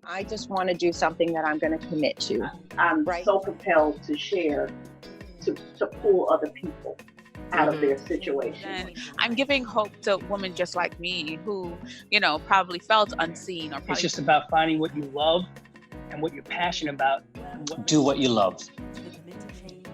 I just want to do something that I'm going to commit to. I'm Right. so compelled to share, to pull other people out of their situation. And I'm giving hope to women just like me who, probably felt unseen or probably. It's just about finding what you love and what you're passionate about. Do what you love.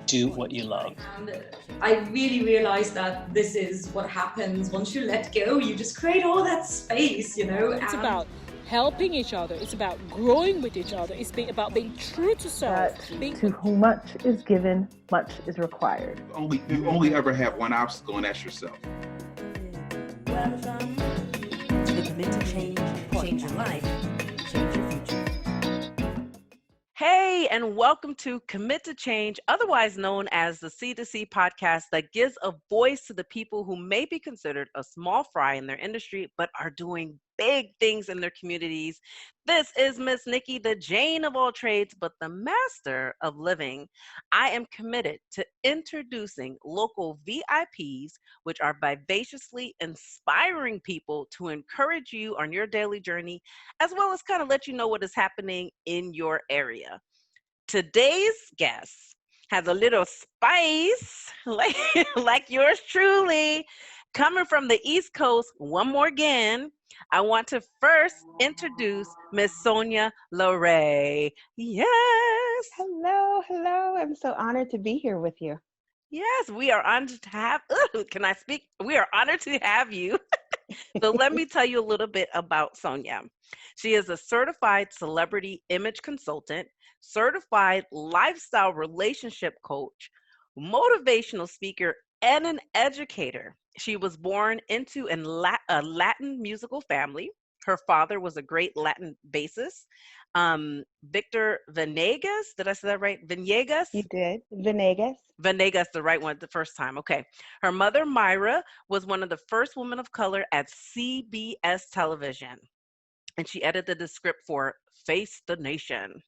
Do what you love. And I really realized that this is what happens once you let go. You just create all that space, It's about helping each other. It's about growing with each other. It's about being true to self. To whom much is given, much is required. You only ever have one obstacle, and that's yourself. Commit to change. Change your life. Change your future. Hey, and welcome to Commit to Change, otherwise known as the C2C podcast that gives a voice to the people who may be considered a small fry in their industry, but are doing big things in their communities. This is Miss Nikki, the Jane of all trades, but the master of living. I am committed to introducing local VIPs, which are vivaciously inspiring people to encourage you on your daily journey, as well as kind of let you know what is happening in your area. Today's guest has a little spice, like yours truly, coming from the East Coast. One more again, I want to first introduce Miss Sonya LaRae. Yes. Hello. I'm so honored to be here with you. Yes, we are honored to have, can I speak? We are honored to have you. So let me tell you a little bit about Sonya. She is a certified celebrity image consultant, certified lifestyle relationship coach, motivational speaker, and an educator. She was born into a Latin musical family. Her father was a great Latin bassist, Victor Venegas. Did I say that right? Venegas? You did. Venegas. Venegas, the right one the first time. Okay. Her mother, Myra, was one of the first women of color at CBS television. And she edited the script for Face the Nation.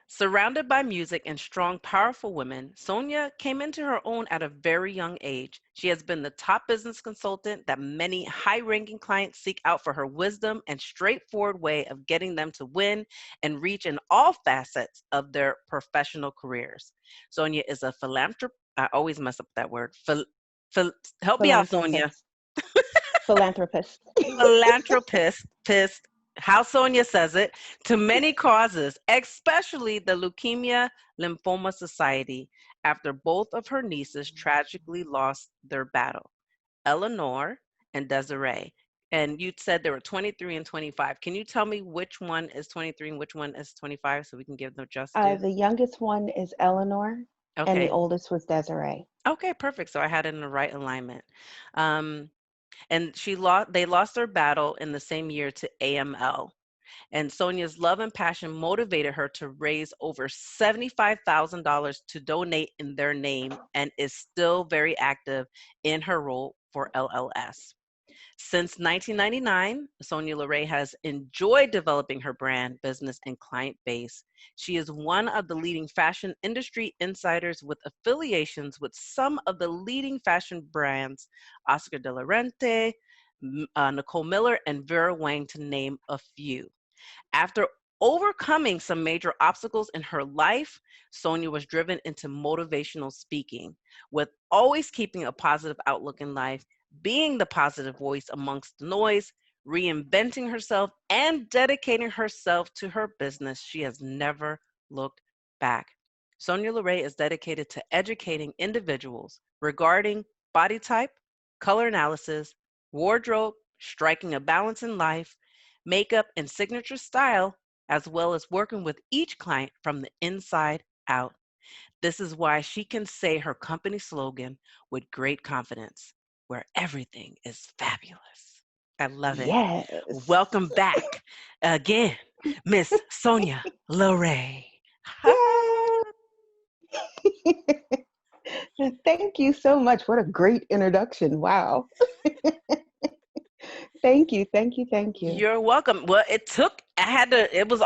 Surrounded by music and strong, powerful women, Sonya came into her own at a very young age. She has been the top business consultant that many high-ranking clients seek out for her wisdom and straightforward way of getting them to win and reach in all facets of their professional careers. Sonya is a philanthropist. I always mess up that word. Help me out, Sonya. Philanthropist. Philanthropist. How Sonya says it, to many causes, especially the Leukemia Lymphoma Society, after both of her nieces tragically lost their battle, Eleanor and Desiree. And you said there were 23 and 25. Can you tell me which one is 23 and which one is 25 so we can give them justice? The youngest one is Eleanor, and the oldest was Desiree. Okay, perfect. So I had it in the right alignment. And they lost their battle in the same year to AML. And Sonya's love and passion motivated her to raise over $75,000 to donate in their name and is still very active in her role for LLS. Since 1999, Sonya LaRae has enjoyed developing her brand, business, and client base. She is one of the leading fashion industry insiders with affiliations with some of the leading fashion brands, Oscar de la Renta, Nicole Miller, and Vera Wang, to name a few. After overcoming some major obstacles in her life, Sonya was driven into motivational speaking, with always keeping a positive outlook in life, being the positive voice amongst the noise, reinventing herself, and dedicating herself to her business. She has never looked back. Sonya LaRae is dedicated to educating individuals regarding body type, color analysis, wardrobe, striking a balance in life, makeup, and signature style, as well as working with each client from the inside out. This is why she can say her company slogan with great confidence, where everything is fabulous. I love it. Yes. Welcome back again, Miss Sonya LaRae. Thank you so much. What a great introduction. Wow. Thank you. You're welcome. Well, it was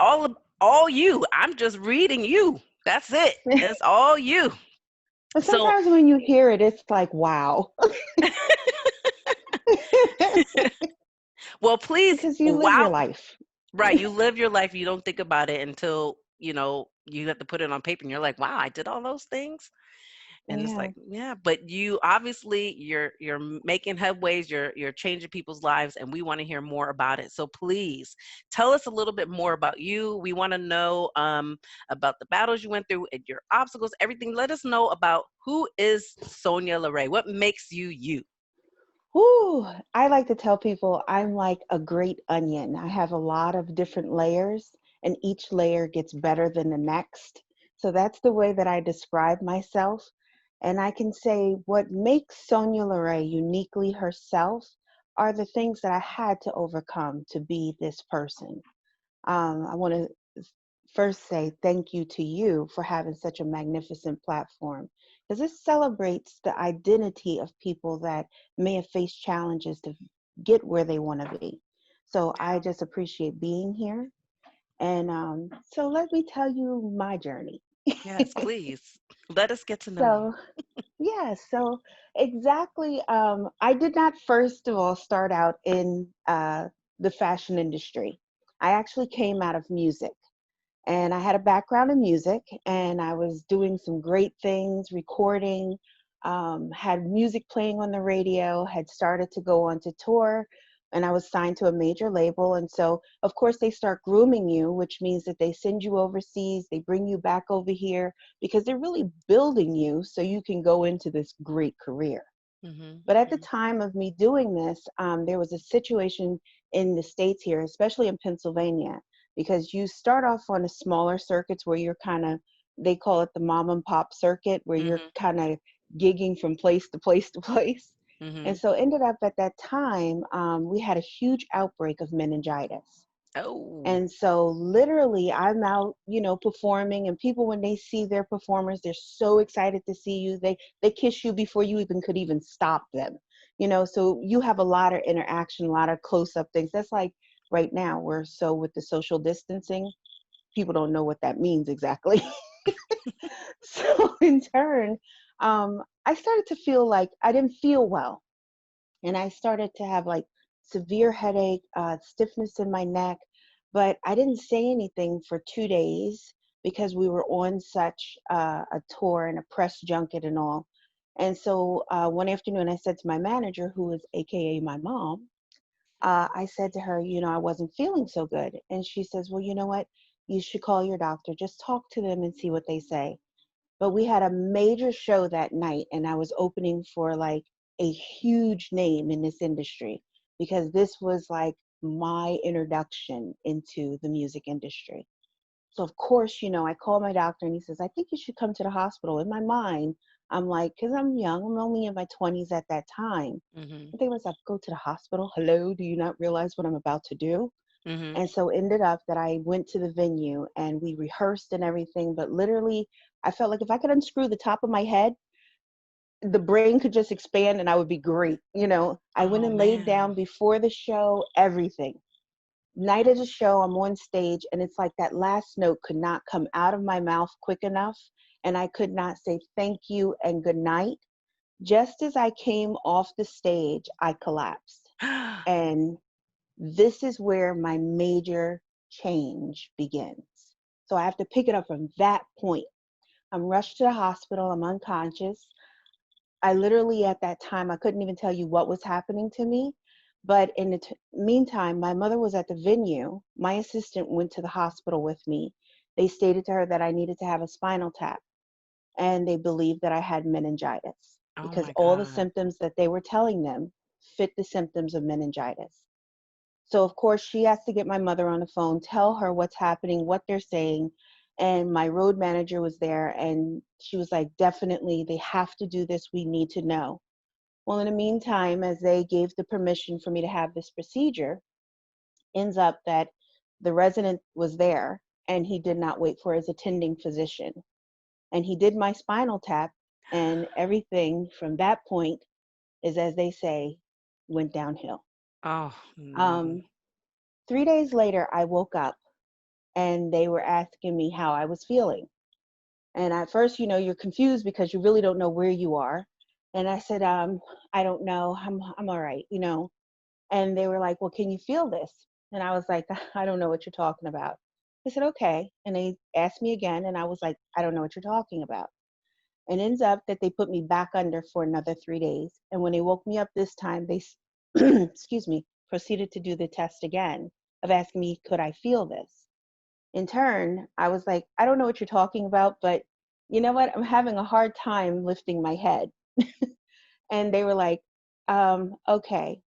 all you. I'm just reading you. That's it. It's all you. But sometimes when you hear it, it's like, wow. Well, please. Because you live your life. Right. You live your life. You don't think about it until, you have to put it on paper and you're like, wow, I did all those things. And it's Yeah. like, yeah, but you obviously you're making headways, you're changing people's lives, and we want to hear more about it. So please tell us a little bit more about you. We want to know about the battles you went through and your obstacles, everything. Let us know about who is Sonya LaRae. What makes you you? Whew, I like to tell people I'm like a great onion. I have a lot of different layers, and each layer gets better than the next. So that's the way that I describe myself. And I can say what makes Sonya LaRae uniquely herself are the things that I had to overcome to be this person. I want to first say thank you to you for having such a magnificent platform, because this celebrates the identity of people that may have faced challenges to get where they want to be. So I just appreciate being here. And so let me tell you my journey. Yes, please. Let us get to know you. So, yeah, so exactly. I did not, first of all, start out in the fashion industry. I actually came out of music. And I had a background in music, and I was doing some great things, recording, had music playing on the radio, had started to go on to tour, and I was signed to a major label. And so, of course, they start grooming you, which means that they send you overseas, they bring you back over here because they're really building you so you can go into this great career. But at the time of me doing this, there was a situation in the States here, especially in Pennsylvania, because you start off on the smaller circuits where you're kind of, they call it the mom and pop circuit, where you're kind of gigging from place to place to place. And so ended up at that time, we had a huge outbreak of meningitis. Oh. And so literally I'm out, performing, and people, when they see their performers, they're so excited to see you. They kiss you before you even could even stop them. So you have a lot of interaction, a lot of close-up things. That's like right now, with the social distancing, people don't know what that means exactly. So in turn, I started to feel like I didn't feel well. And I started to have like severe headache, stiffness in my neck, but I didn't say anything for 2 days because we were on such a tour and a press junket and all. And so one afternoon, I said to my manager, who is AKA my mom, I said to her, I wasn't feeling so good. And she says, well, you know what? You should call your doctor. Just talk to them and see what they say. But we had a major show that night, and I was opening for like a huge name in this industry, because this was like my introduction into the music industry. So of course, I called my doctor, and he says, I think you should come to the hospital. In my mind, I'm like, because I'm young, I'm only in my 20s at that time. I think myself, go to the hospital. Hello, do you not realize what I'm about to do? And so ended up that I went to the venue and we rehearsed and everything, but literally I felt like if I could unscrew the top of my head, the brain could just expand and I would be great. I went Oh, and laid man. down before the show, everything. Night of the show, I'm on stage, and it's like that last note could not come out of my mouth quick enough. And I could not say thank you and good night. Just as I came off the stage, I collapsed. And this is where my major change begins. So I have to pick it up from that point. I'm rushed to the hospital. I'm unconscious. I literally, at that time, I couldn't even tell you what was happening to me. But in the meantime, my mother was at the venue. My assistant went to the hospital with me. They stated to her that I needed to have a spinal tap, and they believed that I had meningitis Oh, because my all the God. symptoms that they were telling them fit the symptoms of meningitis. So of course she has to get my mother on the phone, tell her what's happening, what they're saying. And my road manager was there, and she was like, definitely, they have to do this. We need to know. Well, in the meantime, as they gave the permission for me to have this procedure, ends up that the resident was there and he did not wait for his attending physician. And he did my spinal tap, and everything from that point is, as they say, went downhill. Oh, no. Um, 3 days later, I woke up and they were asking me how I was feeling. And at first, you're confused because you really don't know where you are. And I said, I don't know. I'm all right. And they were like, well, can you feel this? And I was like, I don't know what you're talking about. They said, okay. And they asked me again. And I was like, I don't know what you're talking about. And ends up that they put me back under for another 3 days. And when they woke me up this time, they, excuse me, proceeded to do the test again of asking me, could I feel this? In turn, I was like, I don't know what you're talking about, but you know what? I'm having a hard time lifting my head. And they were like, okay.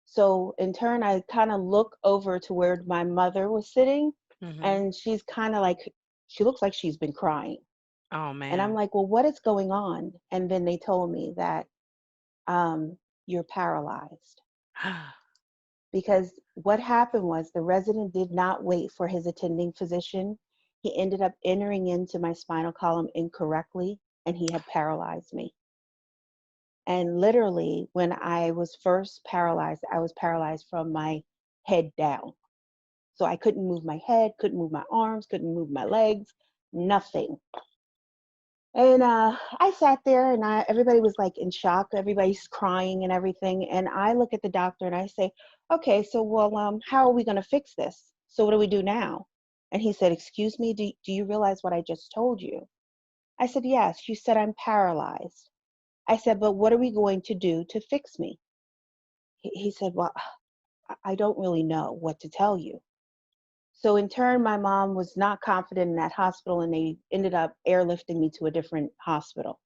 So in turn, I kind of look over to where my mother was sitting, and she's kind of like, she looks like she's been crying. Oh And I'm man. like, well, what is going on? And then they told me that you're paralyzed. Because what happened was the resident did not wait for his attending physician. He ended up entering into my spinal column incorrectly, and he had paralyzed me. And literally, when I was first paralyzed, I was paralyzed from my head down. So I couldn't move my head, couldn't move my arms, couldn't move my legs, nothing. And I sat there, and everybody was like in shock. Everybody's crying and everything. And I look at the doctor and I say, okay, so well, how are we going to fix this? So what do we do now? And he said, excuse me, do you realize what I just told you? I said, yes. You said I'm paralyzed. I said, but what are we going to do to fix me? He said, well, I don't really know what to tell you. So in turn, my mom was not confident in that hospital, and they ended up airlifting me to a different hospital.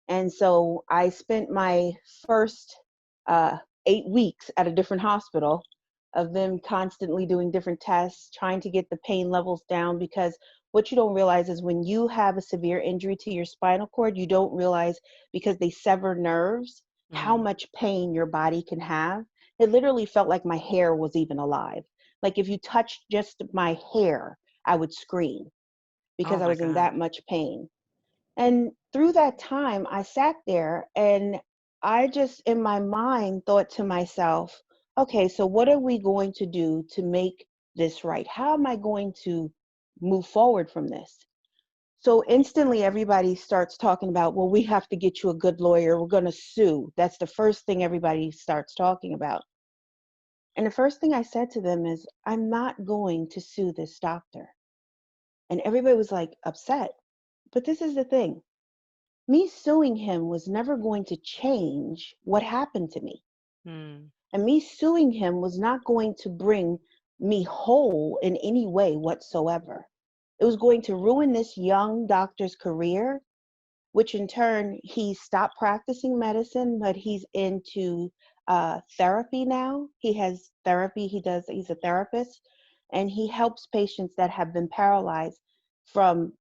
And so I spent my first 8 weeks at a different hospital of them constantly doing different tests, trying to get the pain levels down, because what you don't realize is when you have a severe injury to your spinal cord, you don't realize, because they sever nerves, how much pain your body can have. It literally felt like my hair was even alive. Like if you touched just my hair, I would scream Oh because I my was in God. that much pain. And through that time, I sat there and I just, in my mind, thought to myself, okay, so what are we going to do to make this right? How am I going to move forward from this? So instantly, everybody starts talking about, well, we have to get you a good lawyer. We're going to sue. That's the first thing everybody starts talking about. And the first thing I said to them is, I'm not going to sue this doctor. And everybody was like upset. But this is the thing. Me suing him was never going to change what happened to me. Mm. And me suing him was not going to bring me whole in any way whatsoever. It was going to ruin this young doctor's career, which in turn, he stopped practicing medicine, but he's into therapy now. He has therapy, he's a therapist, and he helps patients that have been paralyzed from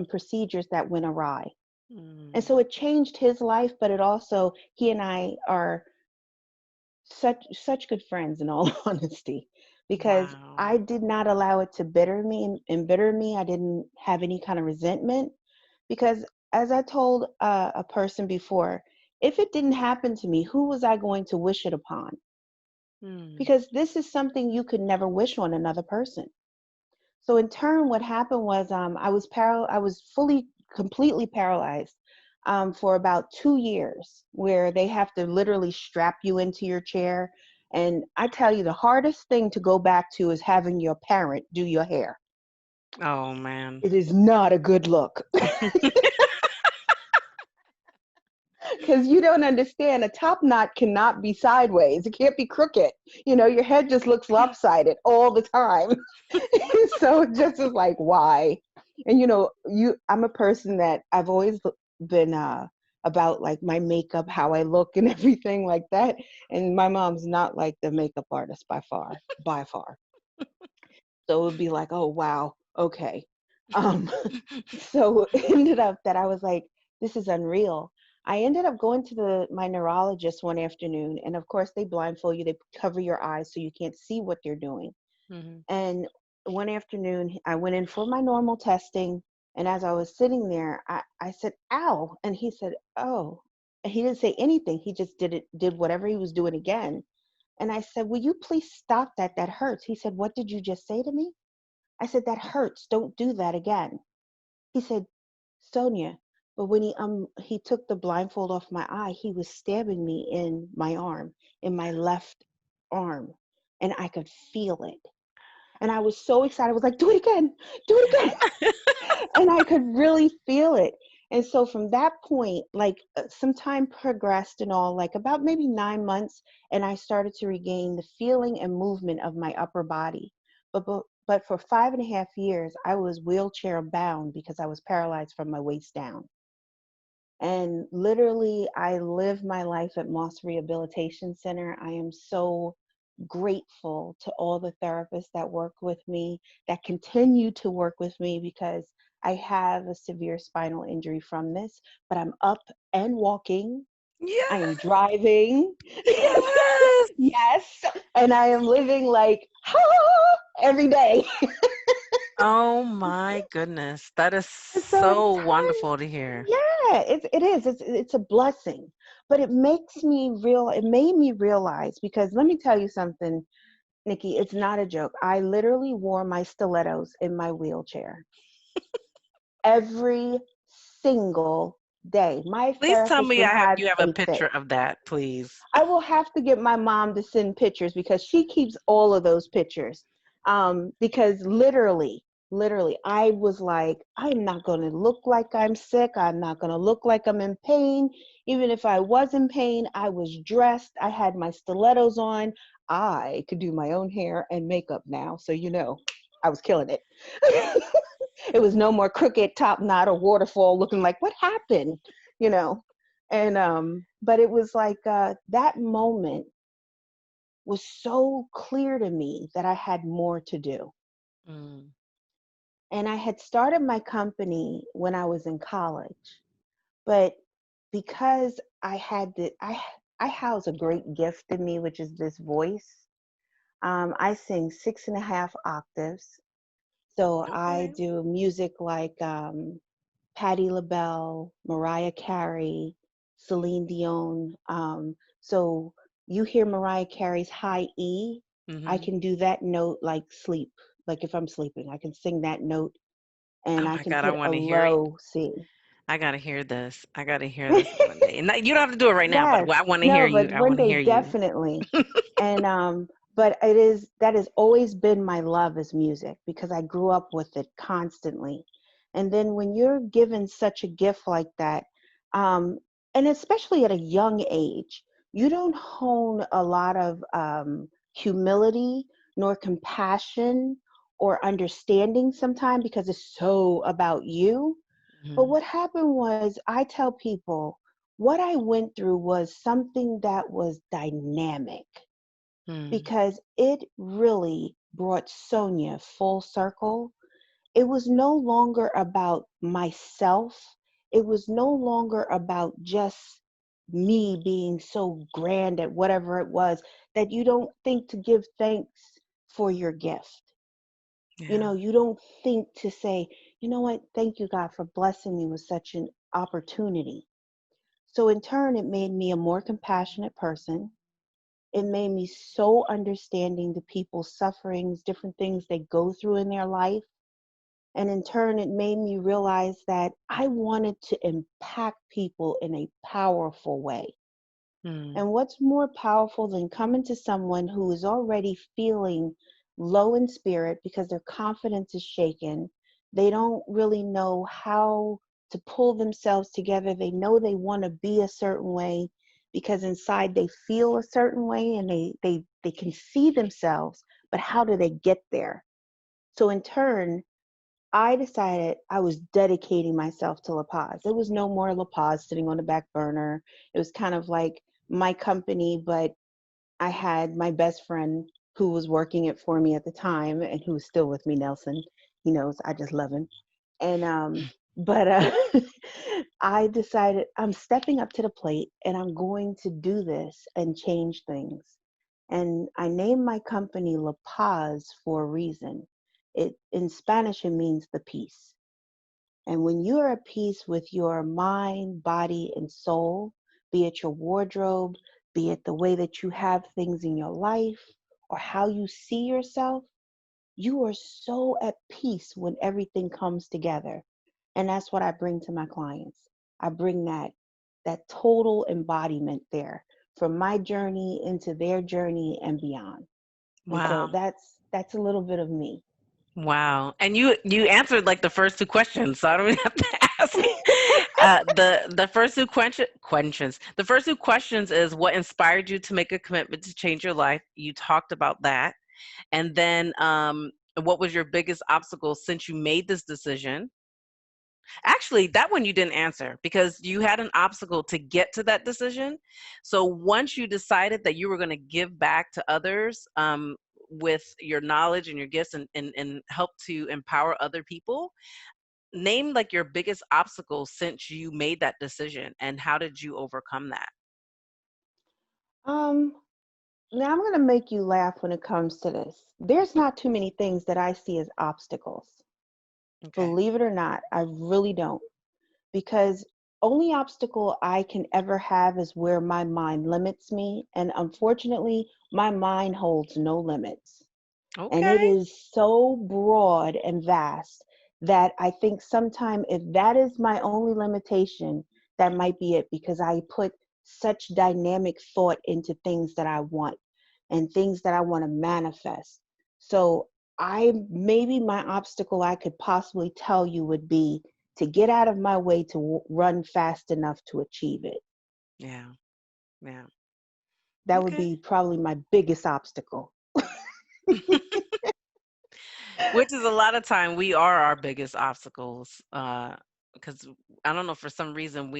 procedures that went awry. And Mm. so it changed his life, but it also, he and I are such good friends in all honesty, because Wow. I did not allow it to embitter me. I didn't have any kind of resentment, because as I told a person before, if it didn't happen to me, who was I going to wish it upon? Mm. Because this is something you could never wish on another person. So in turn, what happened was I was completely paralyzed for about 2 years, where they have to literally strap you into your chair. And I tell you, the hardest thing to go back to is having your parent do your hair. Oh man. It is not a good look. Because you don't understand, a top knot cannot be sideways. It can't be crooked. Your head just looks lopsided all the time. So it just is like, why? And I'm a person that I've always been about like my makeup, how I look and everything like that. And my mom's not like the makeup artist by far, by far. So it would be like, oh wow, okay. Um, so it ended up that I was like, this is unreal. I ended up going to my neurologist one afternoon, and of course they blindfold you, they cover your eyes so you can't see what they're doing. Mm-hmm. And one afternoon I went in for my normal testing, and as I was sitting there, I said, ow, and he said, oh, and he didn't say anything. He just did whatever he was doing again. And I said, will you please stop that? That hurts. He said, what did you just say to me? I said, that hurts. Don't do that again. He said, Sonia, but when he took the blindfold off my eye, he was stabbing me in my arm, in my left arm. and I could feel it. And I was so excited. I was like, do it again, do it again. And I could really feel it. And so from that point, like some time progressed and all, like about maybe 9 months, and I started to regain the feeling and movement of my upper body. But for 5.5 years, I was wheelchair bound because I was paralyzed from my waist down. And literally, I live my life at Moss Rehabilitation Center. I am so grateful to all the therapists that work with me, that continue to work with me, because I have a severe spinal injury from this, but I'm up and walking. I am Yes. driving. Yes. Yes. And I am living like every day. Oh my goodness. That is So in so time, wonderful to hear. yeah, it is. It's a blessing. But it made me realize, because let me tell you something, Nikki, it's not a joke. I literally wore my stilettos in my wheelchair every single day. My Please tell therapist me would have you have a a fit. picture of that, please. I will have to get my mom to send pictures, because she keeps all of those pictures. Because literally, I was like, I'm not going to look like I'm sick. I'm not going to look like I'm in pain. Even if I was in pain, I was dressed. I had my stilettos on. I could do my own hair and makeup now. So, I was killing it. It was no more crooked top knot or waterfall looking like, what happened? You know? And but it was like that moment was so clear to me that I had more to do. Mm. And I had started my company when I was in college, but because I house a great gift in me, which is this voice. I sing 6.5 octaves. So I Okay. do music like Patti LaBelle, Mariah Carey, Celine Dion. So you hear Mariah Carey's high E, I Mm-hmm. can do that note like sleep. Like if I'm sleeping, I can sing that note, and Oh I my can God, I hit a want to hear it. low C. I gotta hear this. I gotta hear this one day. And you don't have to do it right now, but Yes, I want to hear no, you. but I one want to day hear you. definitely. And but that has always been my love, is music, because I grew up with it constantly. And then when you're given such a gift like that, um, and especially at a young age, you don't hone a lot of humility nor compassion or understanding sometimes, because it's so about you. But Mhm. what happened was, I tell people, what I went through was something that was dynamic, Mm. because it really brought Sonya full circle. It was no longer about myself. It was no longer about just me being so grand at whatever it was, that you don't think to give thanks for your gift. Yeah. You don't think to say, you know what, thank you, God, for blessing me with such an opportunity. So in turn, it made me a more compassionate person. It made me so understanding to people's sufferings, different things they go through in their life. And in turn, it made me realize that I wanted to impact people in a powerful way. Mm. And what's more powerful than coming to someone who is already feeling low in spirit because their confidence is shaken? They don't really know how to pull themselves together. They know they want to be a certain way because inside they feel a certain way, and they can see themselves, but how do they get there? So in turn, I decided I was dedicating myself to La Paz. There was no more La Paz sitting on the back burner. It was kind of like my company, but I had my best friend who was working it for me at the time, and who is still with me, Nelson. He knows I just love him. And but I decided I'm stepping up to the plate, and I'm going to do this and change things. And I named my company La Paz for a reason. It in Spanish, it means the peace. And when you are at peace with your mind, body, and soul, be it your wardrobe, be it the way that you have things in your life, or how you see yourself, you are so at peace when everything comes together. And that's what I bring to my clients. I bring that total embodiment there, from my journey into their journey and beyond. And so Wow. that's a little bit of me. Wow. And you answered like the first two questions, so I don't even have to ask. The first two questions. The first two questions is what inspired you to make a commitment to change your life? You talked about that. And then what was your biggest obstacle since you made this decision? Actually, that one you didn't answer because you had an obstacle to get to that decision. So once you decided that you were going to give back to others with your knowledge and your gifts and help to empower other people, name like your biggest obstacle since you made that decision and how did you overcome that? Um, Now I'm going to make you laugh when it comes to this. There's not too many things that I see as obstacles. Okay. Believe it or not, I really don't. Because only obstacle I can ever have is where my mind limits me. And unfortunately, my mind holds no limits. And it Okay. is so broad and vast that I think sometime if that is my only limitation, that might be it, because I put such dynamic thought into things that I want and things that I want to manifest. So maybe my obstacle I could possibly tell you would be to get out of my way to run fast enough to achieve it. Yeah. Yeah. That would Okay. be probably my biggest obstacle. Which is a lot of time we are our biggest obstacles because I don't know, for some reason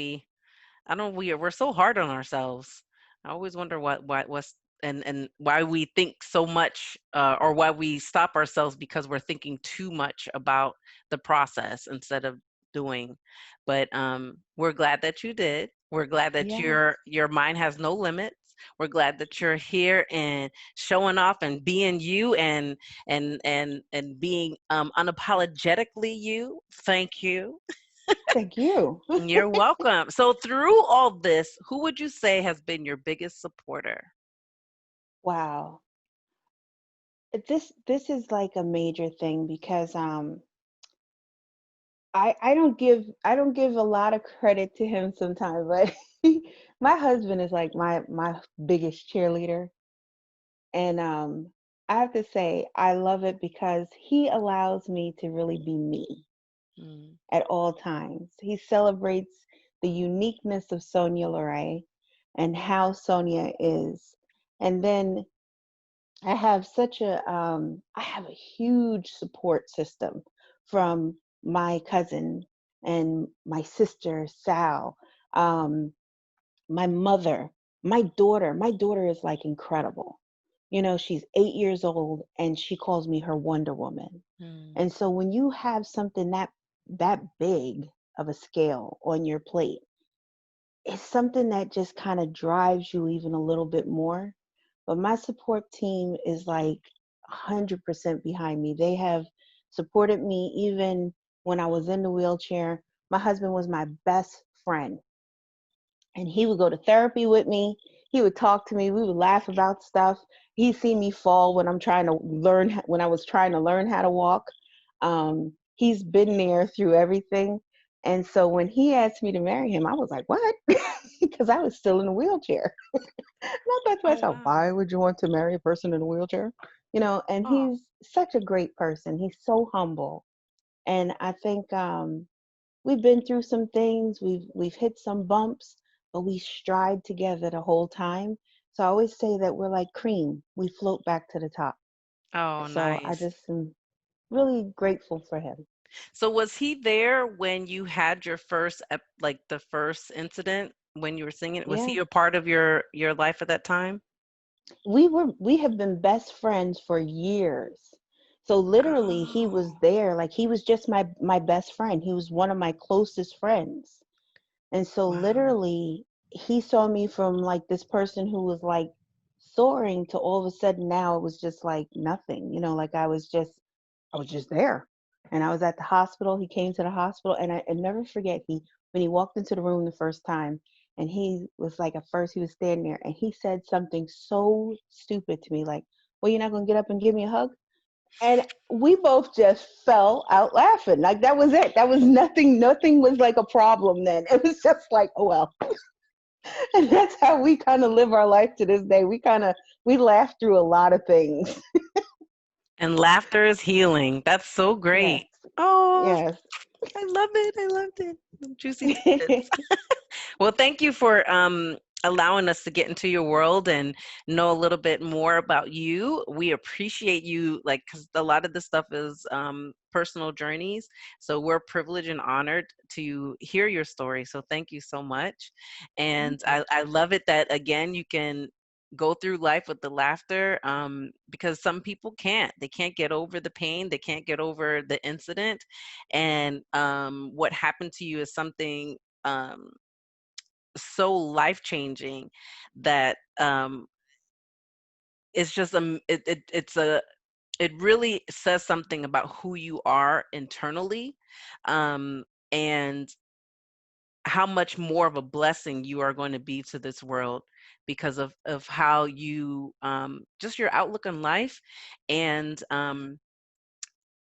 I don't we're so hard on ourselves. I always wonder what's and why we think so much or why we stop ourselves because we're thinking too much about the process instead of doing. But we're glad that you did. We're glad that Yes. your mind has no limits. We're glad that you're here and showing off and being you and being unapologetically you. Thank you. Thank you. You're welcome. So through all this, who would you say has been your biggest supporter? Wow. This is like a major thing because I don't give a lot of credit to him sometimes, but my husband is like my biggest cheerleader. And I have to say I love it because he allows me to really be me Mm, at all times. He celebrates the uniqueness of Sonya LaRae and how Sonya is. And then I have a huge support system from my cousin and my sister Sal, um, my mother, my daughter. My daughter is like incredible. You know, she's 8 years old and she calls me her Wonder Woman. mm, And so when you have something that big of a scale on your plate, it's something that just kind of drives you even a little bit more. But my support team is like 100% behind me. They have supported me even when I was in the wheelchair. My husband was my best friend, and he would go to therapy with me. He would talk to me. We would laugh about stuff. He'd see me fall when when I was trying to learn how to walk. He's been there through everything. And so when he asked me to marry him, I was like, what? Because I was still in a wheelchair. And I thought to oh myself, wow. why would you want to marry a person in a wheelchair? You know, and Oh, he's such a great person. He's so humble. And I think we've been through some things, we've hit some bumps, but we stride together the whole time. So I always say that we're like cream. We float back to the top. oh, So I nice. just am really grateful for him. So was he there when you had your first like the first incident when you were singing? Was he Yeah. a part of your life at that time? We have been best friends for years. So literally he was Oh, there, like he was just my best friend. He was one of my closest friends. And so wow. literally he saw me from like this person who was like soaring to all of a sudden now it was just like nothing, you know, like I was just there. And I was at the hospital. He came to the hospital and I never forget when he walked into the room the first time and he was like at first he was standing there and he said something so stupid to me like, well, you're not gonna get up and give me a hug? And we both just fell out laughing. Like that was it. That was nothing was like a problem then. It was just like, oh well. And that's how we kind of live our life to this day. We laugh through a lot of things. And laughter is healing. That's so Yes. great. Oh, Yes. I love it. I loved it. Juicy tidbits. Well, thank you for allowing us to get into your world and know a little bit more about you. We appreciate you, like, because a lot of this stuff is personal journeys. So we're privileged and honored to hear your story. So thank you so much. And I love it that, again, you can go through life with the laughter, because some people can't. They can't get over the pain. They can't get over the incident. And what happened to you is something so life-changing that it's just it really says something about who you are internally, and how much more of a blessing you are going to be to this world because of how you just your outlook on life. And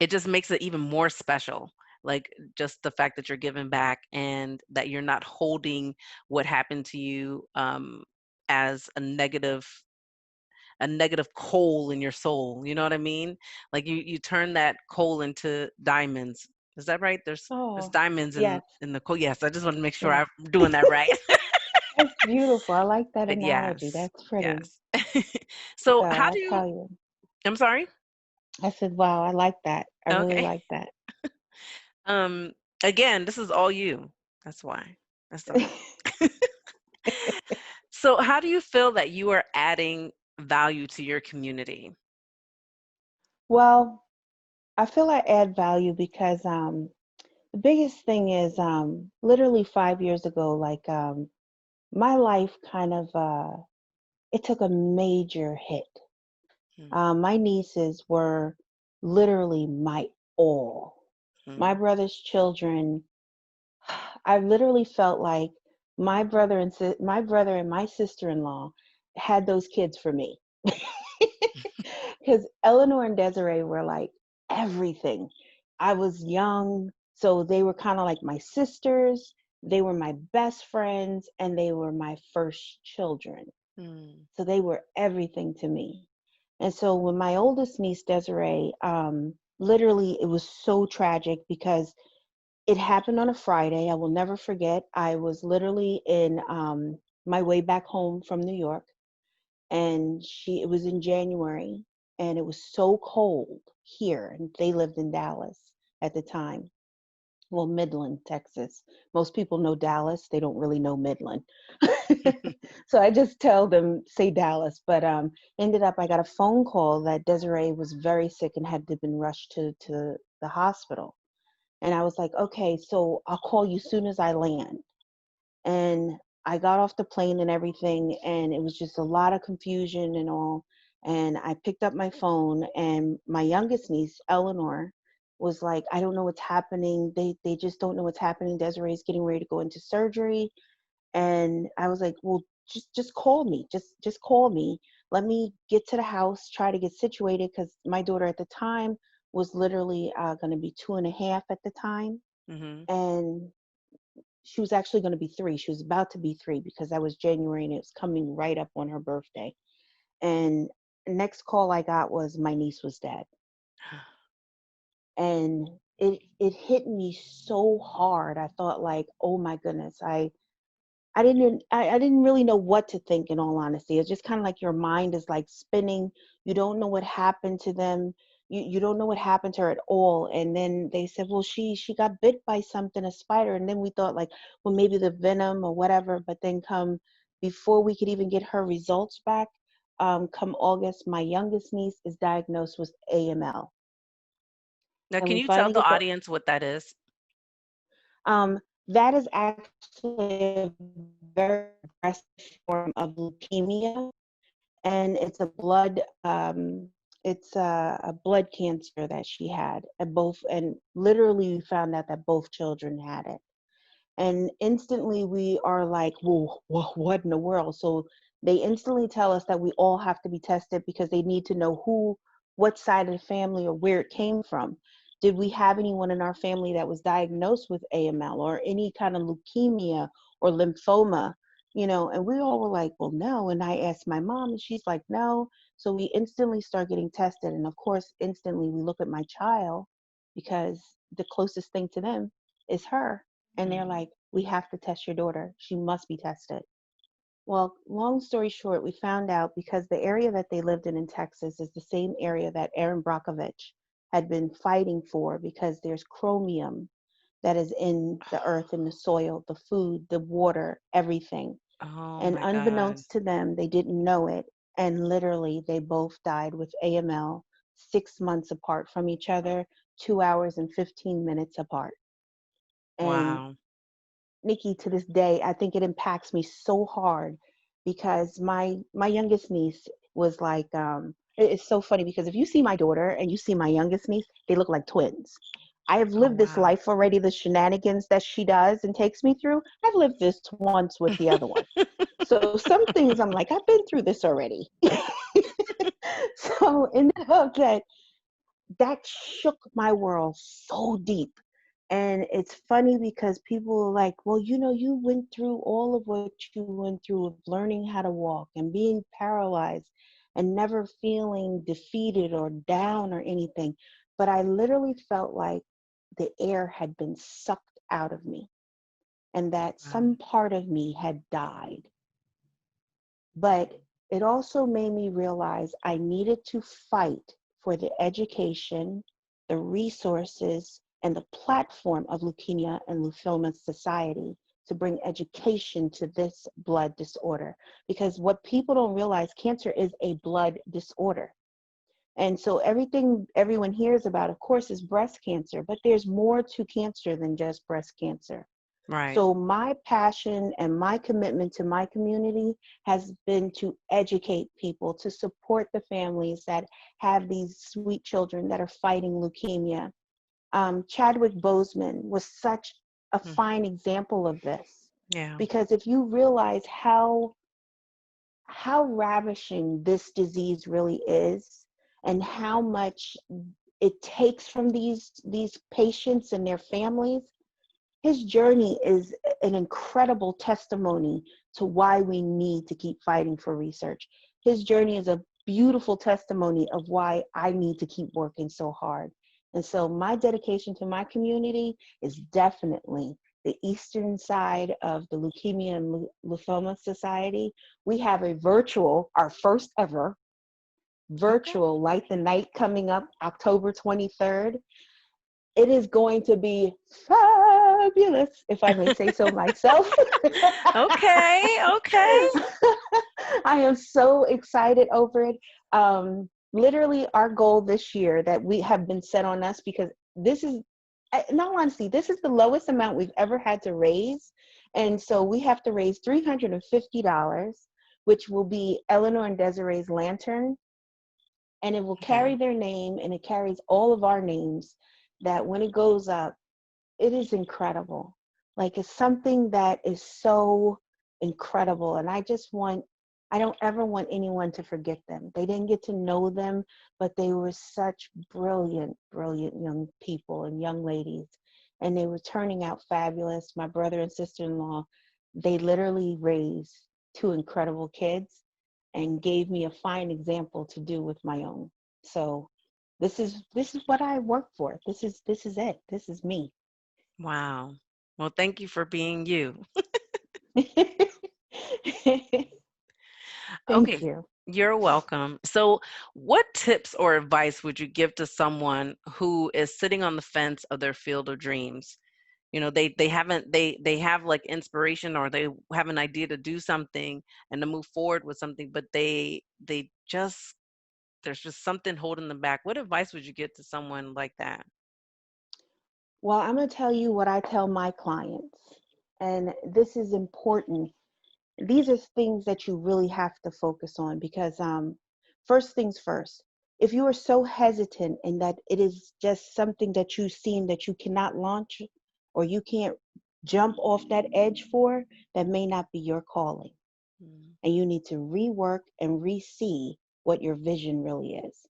it just makes it even more special, like just the fact that you're giving back and that you're not holding what happened to you as a negative coal in your soul. You know what I mean? Like you turn that coal into diamonds. Is that right? There's Oh, diamonds yes. in the coal. Yes, I just want to make sure Yes. I'm doing that right. That's beautiful. I like that But analogy. yes, That's pretty. yes. So So how I'll do you? tell you. I'm sorry. I said, wow, I like that. I really Okay. like that. Um. Again, this is all you. That's why. That's all. So how do you feel that you are adding value to your community? Well, I feel I add value because the biggest thing is literally 5 years ago, like my life kind of it took a major hit. My nieces were literally my all. My brother's children, I literally felt like my brother and my sister-in-law had those kids for me. Because Eleanor and Desiree were like everything. I was young, so they were kind of like my sisters. They were my best friends, and they were my first children. So they were everything to me. And so when my oldest niece, Desiree, literally, it was so tragic because it happened on a Friday. I will never forget. I was literally in my way back home from New York, and it was in January, and it was so cold here, and they lived in Dallas at the time. Well, Midland, Texas. Most people know Dallas. They don't really know Midland. So I just tell them, say Dallas. But ended up, I got a phone call that Desiree was very sick and had to been rushed to the hospital. And I was like, okay, so I'll call you soon as I land. And I got off the plane and everything, and it was just a lot of confusion and all. And I picked up my phone, and my youngest niece, Eleanor, was like, I don't know what's happening. They just don't know what's happening. Desiree's getting ready to go into surgery. And I was like, well, just call me. Just call me. Let me get to the house, try to get situated, because my daughter at the time was literally going to be 2.5 at the time. And she was actually going to be 3. She was about to be 3 because that was January and it was coming right up on her birthday. And next call I got was my niece was dead. And it hit me so hard. I thought like, oh my goodness, I didn't really know what to think, in all honesty. It's just kind of like your mind is like spinning. You don't know what happened to them. You don't know what happened to her at all. And then they said, well, she got bit by something, a spider. And then we thought like, well, maybe the venom or whatever. But then before we could even get her results back, come August, my youngest niece is diagnosed with AML. Now, And can we you tell finally the get audience what that is? that is actually a very aggressive form of leukemia, and it's a blood cancer that she had at both, and literally we found out that both children had it. And instantly we are like, well, what in the world? So they instantly tell us that we all have to be tested because they need to know what side of the family or where it came from. Did we have anyone in our family that was diagnosed with AML or any kind of leukemia or lymphoma And we all were like, well, no. And I asked my mom, and she's like, no. So we instantly start getting tested. And of course, instantly we look at my child, because the closest thing to them is her. And they're like, we have to test your daughter. She must be tested. Well, long story short, we found out because the area that they lived in Texas is the same area that Aaron Brockovich had been fighting for, because there's chromium that is in the earth and the soil, the food, the water, everything. Oh And my God. unbeknownst to them, they didn't know it. And literally, they both died with AML 6 months apart from each other, 2 hours and 15 minutes apart. And Wow. Nikki, to this day, I think it impacts me so hard, because my youngest niece was like, it's so funny, because if you see my daughter and you see my youngest niece, they look like twins. I have Oh lived this wow. life already, the shenanigans that she does and takes me through. I've lived this once with the other one. So some things I'm like, I've been through this already. So in that shook my world so deep. And it's funny because people are like, well, you went through all of what you went through of learning how to walk and being paralyzed and never feeling defeated or down or anything. But I literally felt like the air had been sucked out of me, and that Wow. some part of me had died. But it also made me realize I needed to fight for the education, the resources, and the platform of Leukemia and Lymphoma Society to bring education to this blood disorder. Because what people don't realize, cancer is a blood disorder. And so everything everyone hears about, of course, is breast cancer, but there's more to cancer than just breast cancer. Right. So my passion and my commitment to my community has been to educate people, to support the families that have these sweet children that are fighting leukemia. Chadwick Boseman was such a fine example of this, Yeah. because if you realize how ravishing this disease really is, and how much it takes from these patients and their families, his journey is an incredible testimony to why we need to keep fighting for research. His journey is a beautiful testimony of why I need to keep working so hard. And so my dedication to my community is definitely the eastern side of the Leukemia and Lymphoma Society. We have a virtual, our first ever virtual Light the Night coming up October 23rd. It is going to be fabulous, if I may say so myself. Okay. I am so excited over it. Literally, our goal this year that we have been set on us, because this is, in all honesty, this is the lowest amount we've ever had to raise. And so we have to raise $350, which will be Eleanor and Desiree's lantern. And it will carry their name, and it carries all of our names, that when it goes up, it is incredible. Like, it's something that is so incredible. And I don't ever want anyone to forget them. They didn't get to know them, but they were such brilliant, brilliant young people and young ladies. And they were turning out fabulous. My brother and sister-in-law, they literally raised two incredible kids and gave me a fine example to do with my own. So this is what I work for. This is it. This is me. Wow. Well, thank you for being you. Thank you. You're welcome. So, what tips or advice would you give to someone who is sitting on the fence of their field of dreams? They haven't they have like inspiration, or they have an idea to do something and to move forward with something, but they just there's just something holding them back. What advice would you give to someone like that? Well, I'm going to tell you what I tell my clients. And this is important. These are things that you really have to focus on, because first things first, if you are so hesitant and that it is just something that you've seen that you cannot launch, or you can't jump off that edge for, that may not be your calling. And you need to rework and re-see what your vision really is.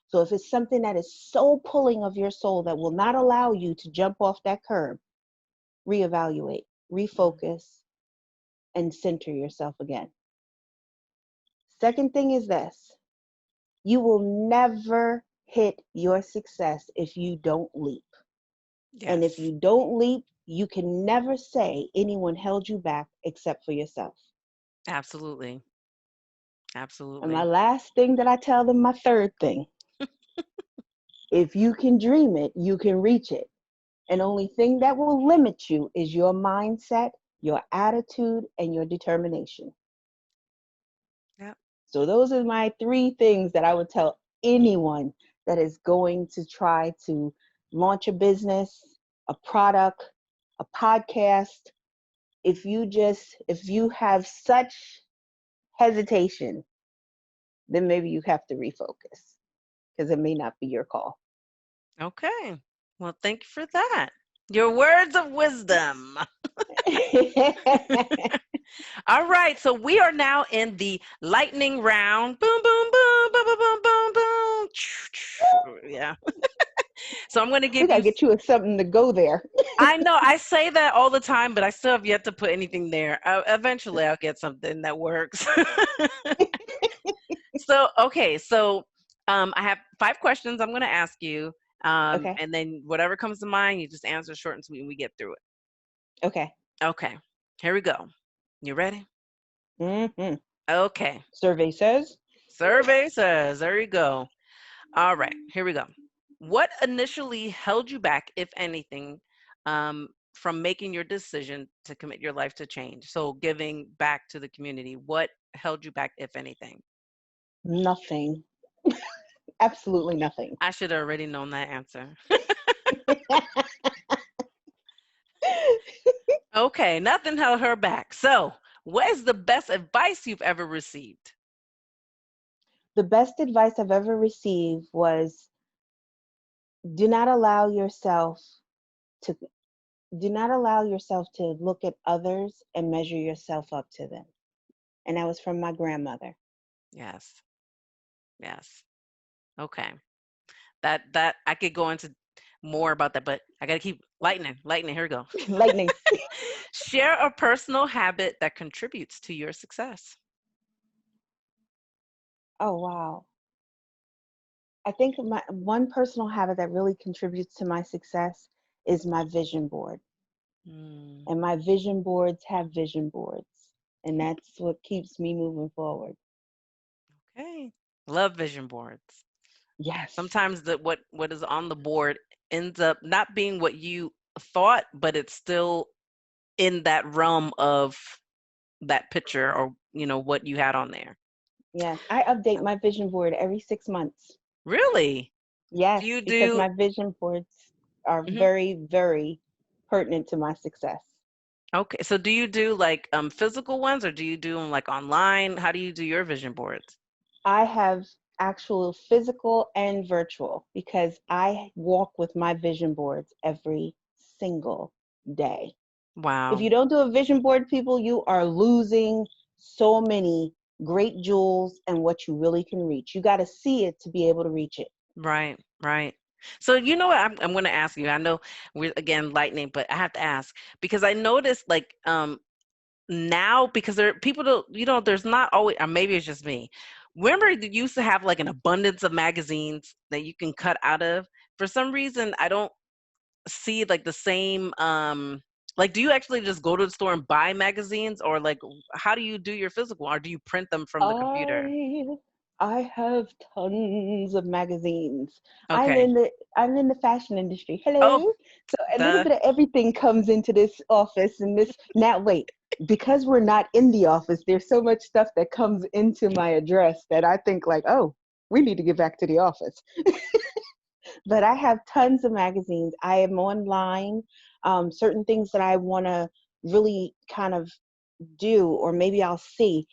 So if it's something that is so pulling of your soul that will not allow you to jump off that curb, reevaluate, refocus, and center yourself again. Second thing is this: you will never hit your success if you don't leap. And if Yes, you don't leap, you can never say anyone held you back except for yourself. absolutely. And my Absolutely. last thing that I tell them, my third thing: if you can dream it, you can reach it. And only thing that will limit you is your mindset, your attitude, and your determination. Yep. So those are my three things that I would tell anyone that is going to try to launch a business, a product, a podcast. If you have such hesitation, then maybe you have to refocus because it may not be your call. Okay. Well, thank you for that. Your words of wisdom. All right. So we are now in the lightning round. Boom, boom, boom, boom, boom, boom, boom, boom. Yeah. So I'm going to We give gotta you. get you something to go there. I know I say that all the time, but I still have yet to put anything there. Eventually, I'll get something that works. So, okay. So I have 5 questions I'm going to ask you. Okay. And then whatever comes to mind, you just answer short and sweet and we get through it. Okay. Okay. Here we go. You ready? Mm-hmm. Okay. Survey says. Survey says, there you go. All right, here we go. What initially held you back, if anything, from making your decision to commit your life to change? So giving back to the community, what held you back, if anything? Nothing. Absolutely nothing. I should have already known that answer. Okay, nothing held her back. So what is the best advice you've ever received? The best advice I've ever received was do not allow yourself to do not allow yourself to look at others and measure yourself up to them. And that was from my grandmother. Yes, yes. Okay. That I could go into more about that, but I gotta keep lightning. Here we go. Lightning. Share a personal habit that contributes to your success. Oh wow. I think my one personal habit that really contributes to my success is my vision board. Mm, And my vision boards have vision boards. And that's what keeps me moving forward. okay. Love vision boards. Yes. Sometimes what is on the board ends up not being what you thought, but it's still in that realm of that picture or what you had on there. Yes. I update my vision board every 6 months. Really? Do Yes, you because do my vision boards are mhm. very, very pertinent to my success. Okay. So do you do like physical ones or do you do them like online? How do you do your vision boards? I have actual physical and virtual because I walk with my vision boards every single day. If Wow. you don't do a vision board, people, you are losing so many great jewels and what you really can reach. You got to see it to be able to reach it. Right, right. So you know what I'm going to ask you. I know we're again lightning, but I have to ask because I noticed like now because there people don't there's not always or maybe it's just me. Remember you used to have like an abundance of magazines that you can cut out of. For some reason, I don't see like the same like do you actually just go to the store and buy magazines or like how do you do your physical or do you print them from the computer? I I have tons of magazines. I'm Okay. in the I'm in the fashion industry. Oh, Hello. So a little duh. bit of everything comes into this office and this now wait, because we're not in the office, there's so much stuff that comes into my address that I think like, oh, we need to get back to the office. But I have tons of magazines. I am online. Certain things that I want to really kind of do, or maybe I'll see.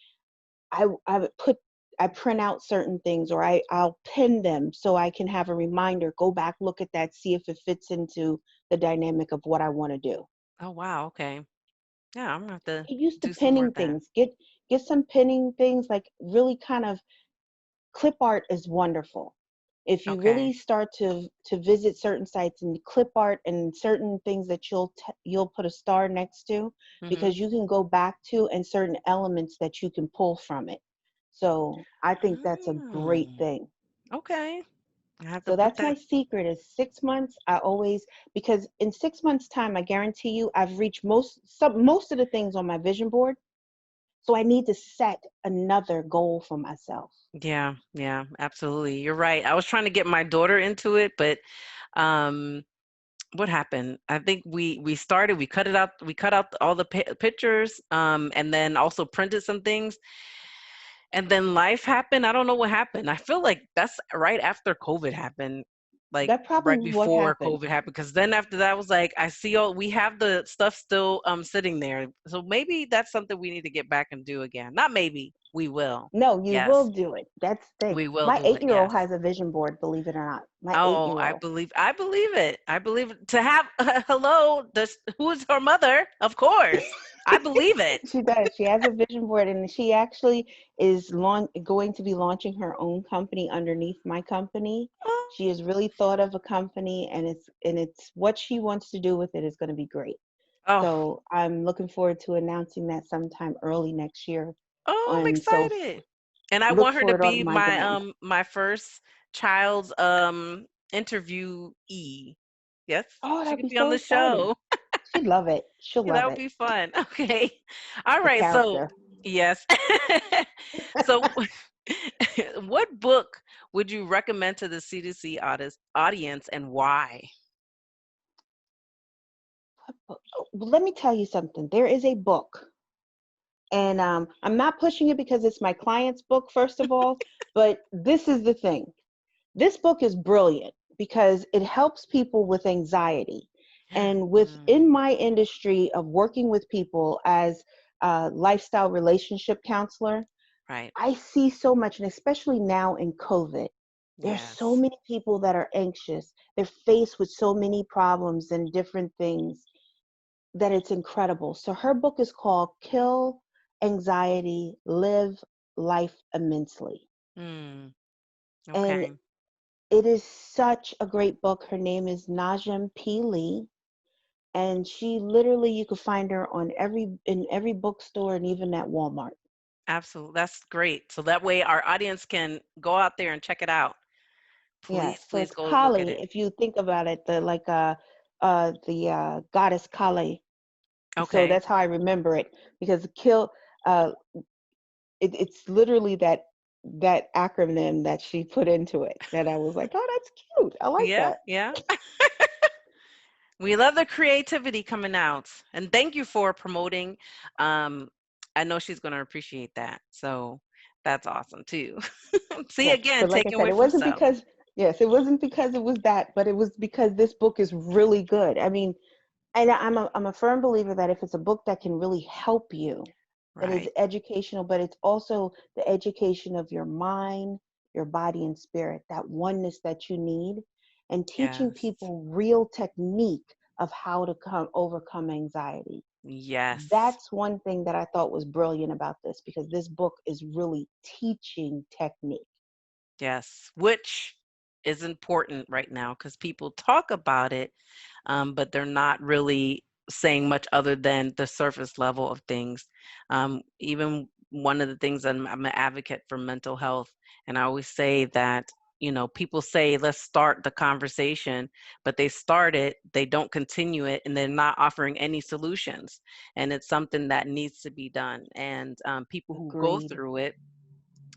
I would put I print out certain things or I'll pin them so I can have a reminder, go back, look at that, see if it fits into the dynamic of what I want to do. Oh wow, okay. Yeah, I'm gonna have to Get used to do some more pinning of that. things. Get some pinning things, like really kind of clip art is wonderful. If you Okay. really start to visit certain sites and clip art and certain things that you'll put a star next to, Mm-hmm. because you can go back to, and certain elements that you can pull from it. So I think that's a great Oh, thing. okay. I have to So put that's my that. secret is 6 months. I always, because in 6 months time, I guarantee you I've reached most of the things on my vision board. So I need to set another goal for myself. Yeah, yeah, absolutely. You're right. I was trying to get my daughter into it, but um, what happened? I think we cut it out, we cut out all the pictures, and then also printed some things, and then life happened. I don't know what happened. I feel like that's right after COVID happened, like That probably right was what before happened. COVID happened. Because then after that, I was like, I see all we have the stuff still sitting there. So maybe that's something we need to get back and do again. Not maybe, we will. No, you will Yes, do it. That's the thing. we will My do it. 8-year-old Yes. has a vision board, believe it or not. My eight Oh, year old I believe it. I believe it. To have hello, this who is her mother? Of course, I believe it. She does. She has a vision board, and she actually is going to be launching her own company underneath my company. Oh, She has really thought of a company, and it's what she wants to do with it is going to be great. oh, So I'm looking forward to announcing that sometime early next year. oh, I'm And so excited. And I look want her to for it on be my my gram. my first child's interviewee. Yes, Oh, she that'd could be be on so the exciting. show. She'd love it. She'll Yeah, that love would it. be fun. Okay. All The right. So, character. yes. So, what book would you recommend to the C2C audience and why? Well, let me tell you something. There is a book, and I'm not pushing it because it's my client's book, first of all, but this is the thing. This book is brilliant because it helps people with anxiety. And within Mm, my industry of working with people as a lifestyle relationship counselor, right. I see so much, and especially now in COVID, there's so Yes. many people that are anxious. They're faced with so many problems and different things that it's incredible. So her book is called Kill Anxiety, Live Life Immensely. Mm, And okay. it is such a great book. Her name is Najim P. Lee. And she literally, you could find her on in every bookstore and even at Walmart. Absolutely. That's great. So that way our audience can go out there and check it out. Please, Yes. So please it's go look at Kali, it. if you think about it, the goddess Kali. So Okay. that's how I remember it, because kill uh it's literally that acronym that she put into it that I was like, oh, that's cute. I like Yeah, that. yeah. We love the creativity coming out. And thank you for promoting. Um, I know she's going to appreciate that. So that's awesome too. See, Yes, again, but like I taking said, away it from wasn't self. because yes, it wasn't because it was that, but it was because this book is really good. I mean, and I'm a firm believer that if it's a book that can really help you, that is Right. educational, but it's also the education of your mind, your body, and spirit, that oneness that you need, and teaching Yes. people real technique of how to overcome anxiety. Yes. That's one thing that I thought was brilliant about this, because this book is really teaching technique. Yes. Which is important right now because people talk about it, but they're not really saying much other than the surface level of things. Even one of the things I'm an advocate for mental health, and I always say that, people say, let's start the conversation, but they start it, they don't continue it, and they're not offering any solutions. And it's something that needs to be done. And people who go Agreed. through it,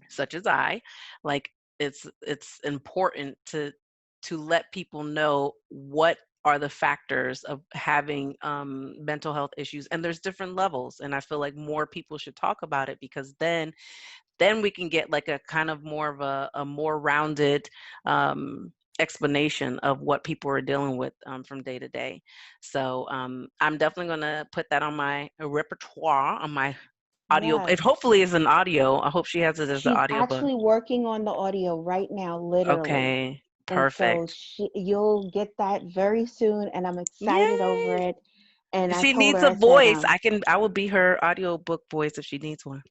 such as I, like it's important to let people know what are the factors of having mental health issues, and there's different levels, and I feel like more people should talk about it because then we can get like a kind of more of a more rounded explanation of what people are dealing with from day to day. So I'm definitely going to put that on my repertoire, on my audio. It Yes. hopefully is an audio. I hope she has it as an She's audiobook. actually working on the audio right now, literally. Okay, And so perfect. you'll get that very soon, and I'm excited over Yay! it. And If I she told needs her, a I said, voice, I will be her audiobook voice if she needs one.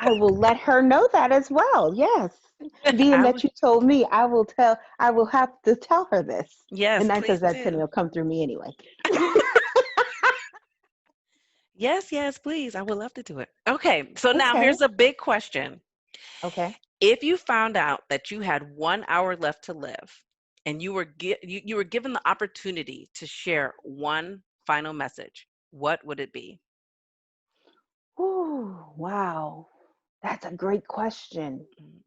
I will let her know that as well. Yes. Being I that would, you told me, I will have to tell her this. yes, And 9 please times out of 10, do. it'll come through me anyway. Yes, yes, please. I would love to do it. Okay, so now Okay. here's a big question. Okay. If you found out that you had 1 hour left to live and you were given the opportunity to share one final message, what would it be? Ooh, wow. That's a great question. Mm,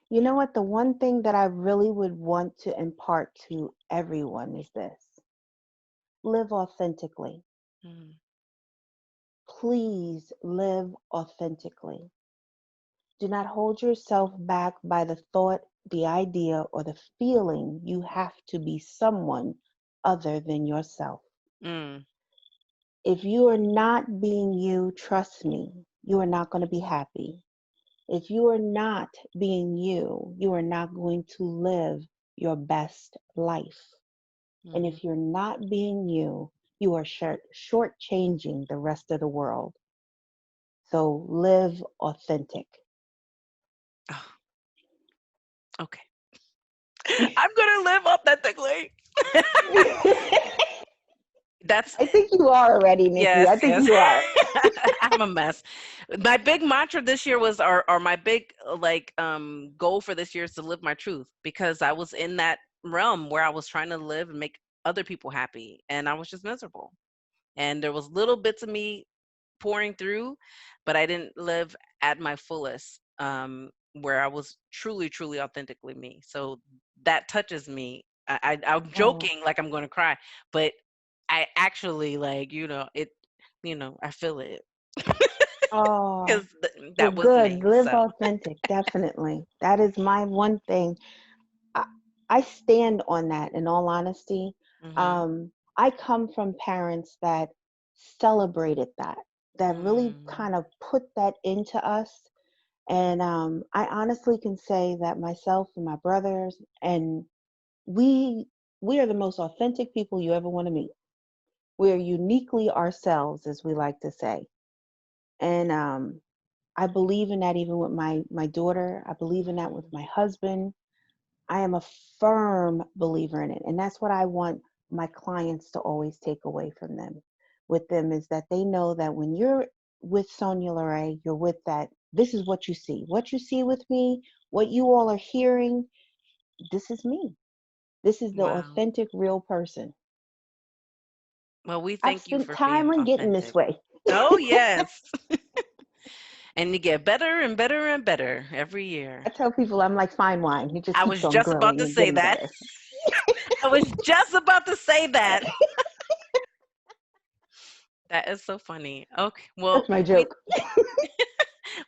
You know what? The one thing that I really would want to impart to everyone is this: live authentically. mm, Please live authentically. Do not hold yourself back by the thought, the idea, or the feeling you have to be someone other than yourself. mm, If you are not being you, trust me, you are not going to be happy. If you are not being you, you are not going to live your best life. And mhm. if you're not being you, you are shortchanging the rest of the world. So live authentic. Oh, okay. I'm gonna live authentically. That's I think you are already, Nikki. yes, I think yes. you are. I'm a mess. My big mantra this year was, or my big goal for this year is to live my truth, because I was in that realm where I was trying to live and make other people happy, and I was just miserable. And there was little bits of me pouring through, but I didn't live at my fullest, where I was truly, truly authentically me. So that touches me. I'm Oh, joking like I'm going to cry, but I actually it, I feel it oh, because well, that was good. me. Live So, authentic. Definitely. That is my one thing. I, I stand on that in all honesty. hmm I come from parents that celebrated that, that really mm, kind of put that into us. And I honestly can say that myself and my brothers, and we we are the most authentic people you ever want to meet. We are uniquely ourselves, as we like to say. And I believe in that even with my daughter. I believe in that with mhm. my husband. I am a firm believer in it. And that's what I want my clients to always take away from them. With them is that they know that when you're with Sonya LaRae, you're with that. This is what you see. What you see with me, what you all are hearing, this is me. This is the Wow. authentic, real person. Well, we I've thank you spent for time being on getting this authentic. way. Oh, yes. And you get better and better and better every I year. tell people I'm like fine wine. It just I keeps was on just about growing to and say getting that. better. I was just about to say that. That is so funny. Okay. That's my joke.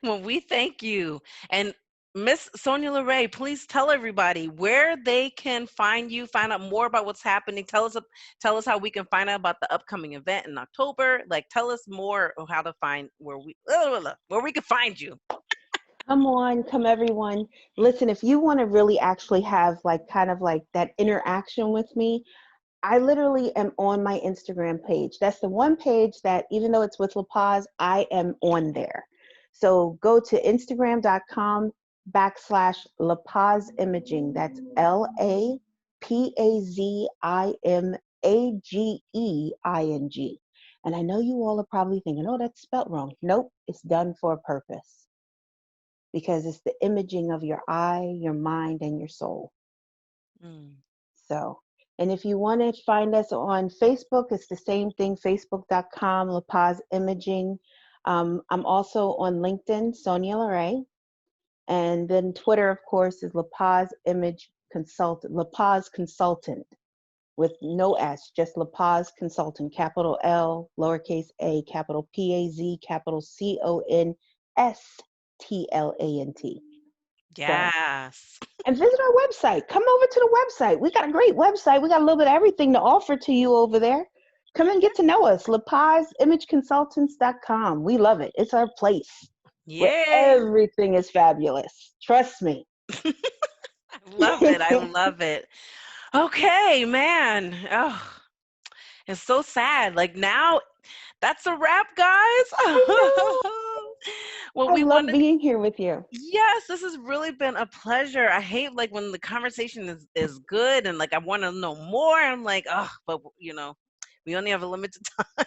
We thank you. And Miss Sonya LaRae, please tell everybody where they can find you, find out more about what's happening. Tell us how we can find out about the upcoming event in October. Like, tell us more of how to find where we can find you. Come on, come everyone. Listen, if you want to really actually have like kind of like that interaction with me, I literally am on my Instagram page. That's the one page that even though it's with La Paz, I am on there. So go to instagram.com/La Paz Imaging. That's LAPAZIMAGEING. And I know you all are probably thinking, oh, that's spelled wrong. Nope, it's done for a purpose because it's the imaging of your eye, your mind, and your soul. Mm. So, and if you want to find us on Facebook, it's the same thing, facebook.com, La Paz Imaging. I'm also on LinkedIn, Sonya LaRae. And then Twitter, of course, is La Paz Image Consultant, La Paz Consultant with no S, just La Paz Consultant, capital L, lowercase a, capital PAZ, capital CONSTLANT. So, Yes. and visit our website. Come over to the website. We got a great website. We got a little bit of everything to offer to you over there. Come and get to know us. LaPazImageConsultants.com. We love it. It's our place where Yay. everything is fabulous. Trust me. I love it. I love it. Okay, man. Oh, it's so sad. Like now, that's a wrap, guys. I know. Well, I we love want to. being here with you. Yes, this has really been a pleasure. I hate like when the conversation is good and like I want to know more. I'm like, oh, but we only have a limited time.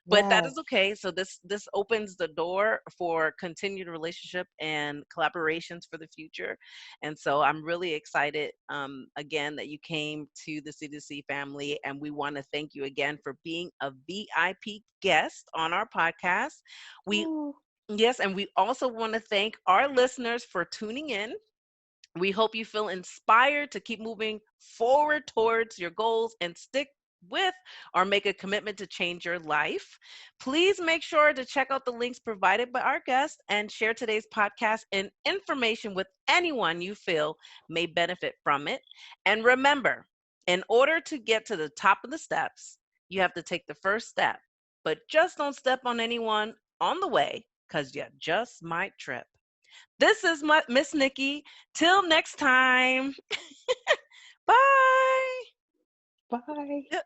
But that is Yes. okay. So this opens the door for continued relationship and collaborations for the future. And so I'm really excited again that you came to the C2C family, and we want to thank you again for being a VIP guest on our podcast. We Oh, Yes, and we also want to thank our listeners for tuning in. We hope you feel inspired to keep moving forward towards your goals and stick with or make a commitment to change your life. Please make sure to check out the links provided by our guests and share today's podcast and information with anyone you feel may benefit from it. And remember, in order to get to the top of the steps, you have to take the first step, but just don't step on anyone on the way because you just might trip. This is Miss Nikki. Till next time. Bye. bye.